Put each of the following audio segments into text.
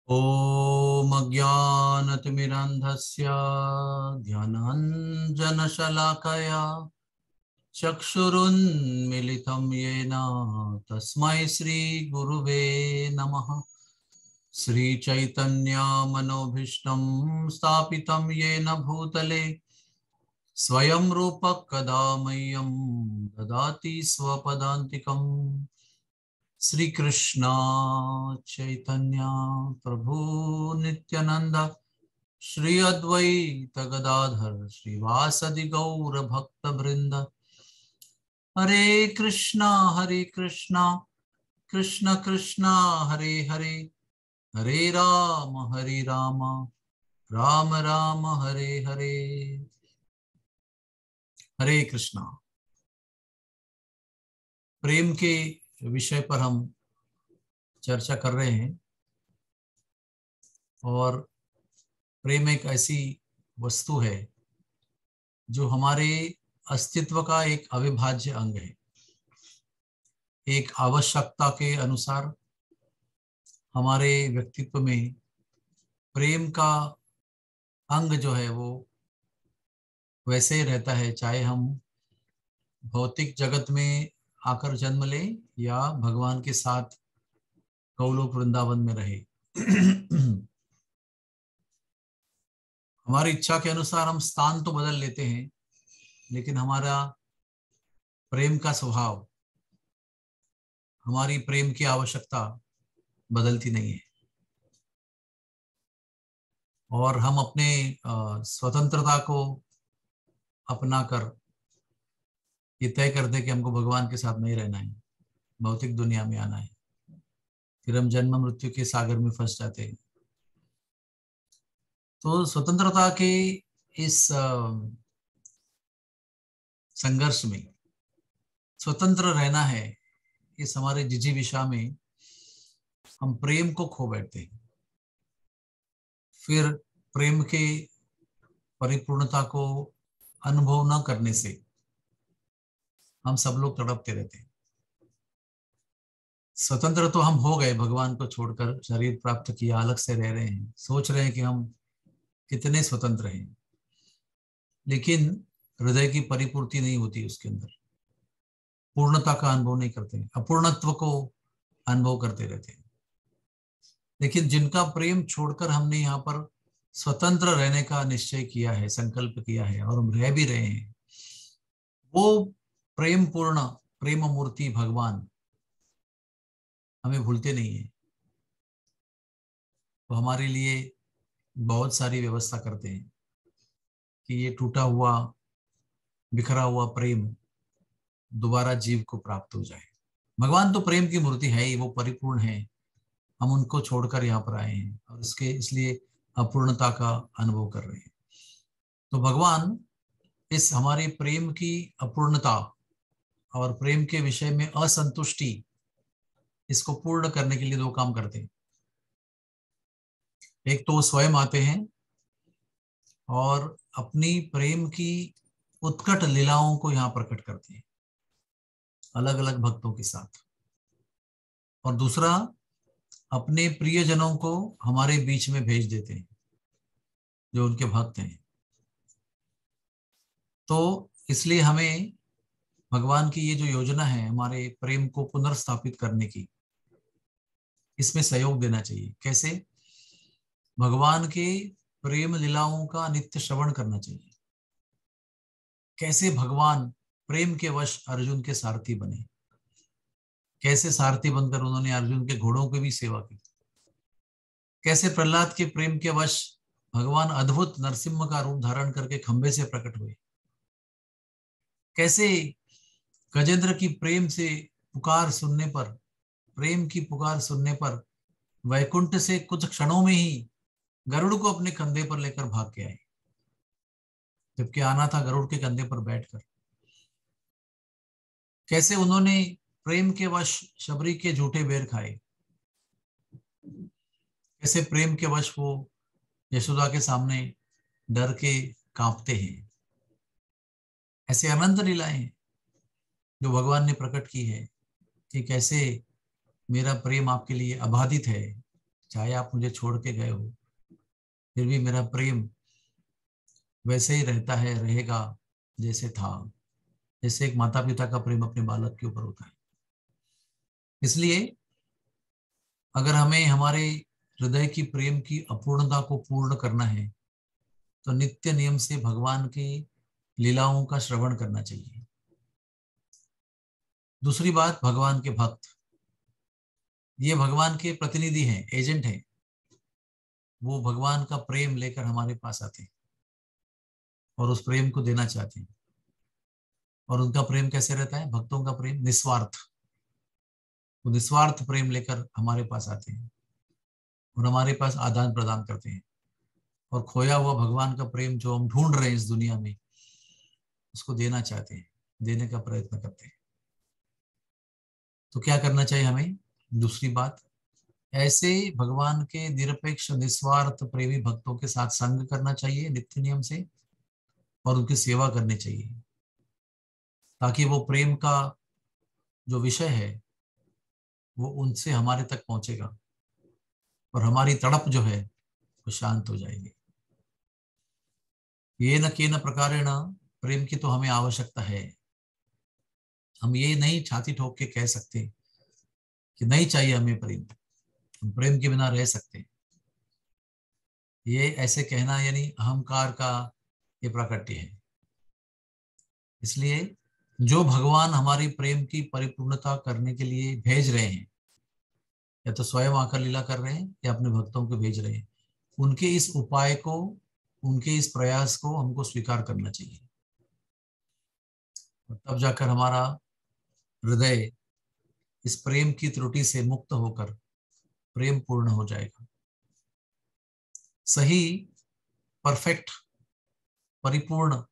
ॐ अज्ञानतिमिरन्धस्य ज्ञानाञ्जनशलाकया चक्षुरुन्मिलितं येन तस्मै श्रीगुरुवे नमः। श्रीचैतन्यमनोभीष्टं स्थापितं येन भूतले स्वयं रूपः कदा मह्यं ददाति स्वपदान्तिकम्। श्री कृष्ण चैतन्य प्रभु नित्यानंद श्री अद्वैत गदाधर श्रीवासदि गौर भक्त वृंद। हरे कृष्णा कृष्ण कृष्णा हरे हरे, हरे राम राम राम हरे हरे। हरे कृष्णा। प्रेम के विषय पर हम चर्चा कर रहे हैं और प्रेम एक ऐसी वस्तु है जो हमारे अस्तित्व का एक अविभाज्य अंग है। एक आवश्यकता के अनुसार हमारे व्यक्तित्व में प्रेम का अंग जो है वो वैसे ही रहता है, चाहे हम भौतिक जगत में आकर जन्म लें या भगवान के साथ गौलोक वृंदावन में रहे। हमारी इच्छा के अनुसार हम स्थान तो बदल लेते हैं, लेकिन हमारा प्रेम का स्वभाव, हमारी प्रेम की आवश्यकता बदलती नहीं है। और हम अपने स्वतंत्रता को अपनाकर ये तय करते कि हमको भगवान के साथ नहीं रहना है, भौतिक दुनिया में आना है, फिर हम जन्म मृत्यु के सागर में फंस जाते हैं। तो स्वतंत्रता के इस संघर्ष में स्वतंत्र रहना है, इस हमारे जिजीविषा में हम प्रेम को खो बैठते हैं। फिर प्रेम के परिपूर्णता को अनुभव न करने से हम सब लोग तड़पते रहते हैं। स्वतंत्र तो हम हो गए, भगवान को छोड़कर शरीर प्राप्त किया, अलग से रह रहे हैं, सोच रहे हैं कि हम कितने स्वतंत्र हैं, लेकिन हृदय की परिपूर्ति नहीं होती, उसके अंदर पूर्णता का अनुभव नहीं करते हैं, अपूर्णत्व को अनुभव करते रहते हैं। लेकिन जिनका प्रेम छोड़कर हमने यहाँ पर स्वतंत्र रहने का निश्चय किया है, संकल्प किया है और हम रह भी रहे हैं, वो प्रेम पूर्ण प्रेम मूर्ति भगवान हमें भूलते नहीं है। तो हमारे लिए बहुत सारी व्यवस्था करते हैं कि ये टूटा हुआ बिखरा हुआ प्रेम दोबारा जीव को प्राप्त हो जाए। भगवान तो प्रेम की मूर्ति है ही, वो परिपूर्ण है, हम उनको छोड़कर यहाँ पर आए हैं और इसके इसलिए अपूर्णता का अनुभव कर रहे हैं। तो भगवान इस हमारे प्रेम की अपूर्णता और प्रेम के विषय में असंतुष्टि, इसको पूर्ण करने के लिए दो काम करते हैं। एक तो स्वयं आते हैं और अपनी प्रेम की उत्कट लीलाओं को यहाँ प्रकट करते हैं अलग अलग भक्तों के साथ, और दूसरा अपने प्रियजनों को हमारे बीच में भेज देते हैं जो उनके भक्त हैं। तो इसलिए हमें भगवान की ये जो योजना है हमारे प्रेम को पुनर्स्थापित करने की, इसमें सहयोग देना चाहिए। कैसे? भगवान के प्रेम लीलाओं का नित्य श्रवण करना चाहिए। कैसे भगवान प्रेम के वश अर्जुन के सारथी बने, कैसे सारथी बनकर उन्होंने अर्जुन के घोड़ों की भी सेवा की, कैसे प्रहलाद के प्रेम के वश भगवान अद्भुत नरसिंह का रूप धारण करके खंबे से प्रकट हुए, कैसे गजेंद्र की प्रेम से पुकार सुनने पर, प्रेम की पुकार सुनने पर वैकुंठ से कुछ क्षणों में ही गरुड़ को अपने कंधे पर लेकर भाग के आए, जबकि आना था गरुड़ के कंधे पर बैठकर। कैसे उन्होंने प्रेम के वश शबरी के झूठे बेर खाए, कैसे प्रेम के वश वो यशोदा के सामने डर के कांपते हैं। ऐसे अनंत लीलाएं हैं जो भगवान ने प्रकट की है कि कैसे मेरा प्रेम आपके लिए अबाधित है, चाहे आप मुझे छोड़ के गए हो, फिर भी मेरा प्रेम वैसे ही रहता है, रहेगा जैसे था, जैसे एक माता पिता का प्रेम अपने बालक के ऊपर होता है। इसलिए अगर हमें हमारे हृदय की प्रेम की अपूर्णता को पूर्ण करना है तो नित्य नियम से भगवान की लीलाओं का श्रवण करना चाहिए। दूसरी बात, भगवान के भक्त, ये भगवान के प्रतिनिधि हैं, एजेंट हैं। वो भगवान का प्रेम लेकर हमारे पास आते हैं और उस प्रेम को देना चाहते हैं। और उनका प्रेम कैसे रहता है? भक्तों का प्रेम निस्वार्थ। वो निस्वार्थ प्रेम लेकर हमारे पास आते हैं और हमारे पास आदान प्रदान करते हैं। और खोया हुआ भगवान का प्रेम जो हम ढूंढ रहे हैं इस दुनिया में, उसको देना चाहते हैं, देने का प्रयत्न करते हैं। तो क्या करना चाहिए हमें? दूसरी बात, ऐसे भगवान के निरपेक्ष निस्वार्थ प्रेमी भक्तों के साथ संग करना चाहिए नित्य नियम से, और उनकी सेवा करनी चाहिए, ताकि वो प्रेम का जो विषय है वो उनसे हमारे तक पहुंचेगा और हमारी तड़प जो है वो शांत हो जाएगी। ये न केन प्रकारेण, प्रेम की तो हमें आवश्यकता है। हम ये नहीं छाती ठोक के कह सकते कि नहीं चाहिए हमें प्रेम, हम प्रेम के बिना रह सकते हैं। ये ऐसे कहना यानी अहंकार का ये प्राकट्य है। इसलिए जो भगवान हमारी प्रेम की परिपूर्णता करने के लिए भेज रहे हैं, या तो स्वयं आकर लीला कर रहे हैं या अपने भक्तों को भेज रहे हैं, उनके इस उपाय को, उनके इस प्रयास को हमको स्वीकार करना चाहिए। और तब जाकर हमारा हृदय इस प्रेम की त्रुटि से मुक्त होकर प्रेम पूर्ण हो जाएगा। सही, परफेक्ट, परिपूर्ण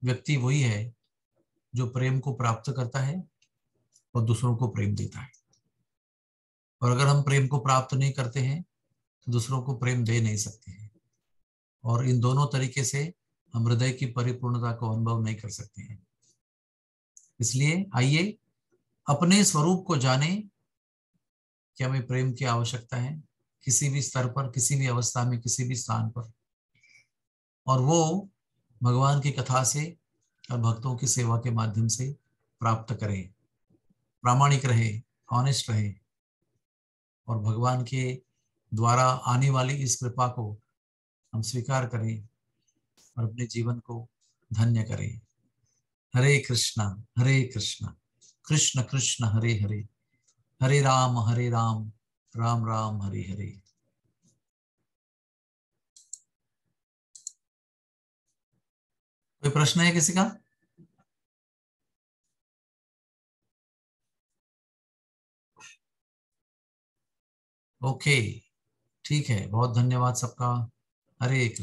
व्यक्ति वही है जो प्रेम को प्राप्त करता है और दूसरों को प्रेम देता है। और अगर हम प्रेम को प्राप्त नहीं करते हैं तो दूसरों को प्रेम दे नहीं सकते हैं। और इन दोनों तरीके से हम हृदय की परिपूर्णता को अनुभव नहीं कर सकते हैं। इसलिए आइए अपने स्वरूप को जाने कि हमें प्रेम की आवश्यकता है, किसी भी स्तर पर, किसी भी अवस्था में, किसी भी स्थान पर। और वो भगवान की कथा से और भक्तों की सेवा के माध्यम से प्राप्त करें। प्रामाणिक रहे, ऑनेस्ट रहे और भगवान के द्वारा आने वाली इस कृपा को हम स्वीकार करें और अपने जीवन को धन्य करें। हरे कृष्णा, हरे कृष्णा, कृष्ण कृष्ण हरे हरे, हरे राम, राम राम हरे हरे। कोई प्रश्न है किसी का? ओके, ठीक है, बहुत धन्यवाद सबका। हरे कृष्ण।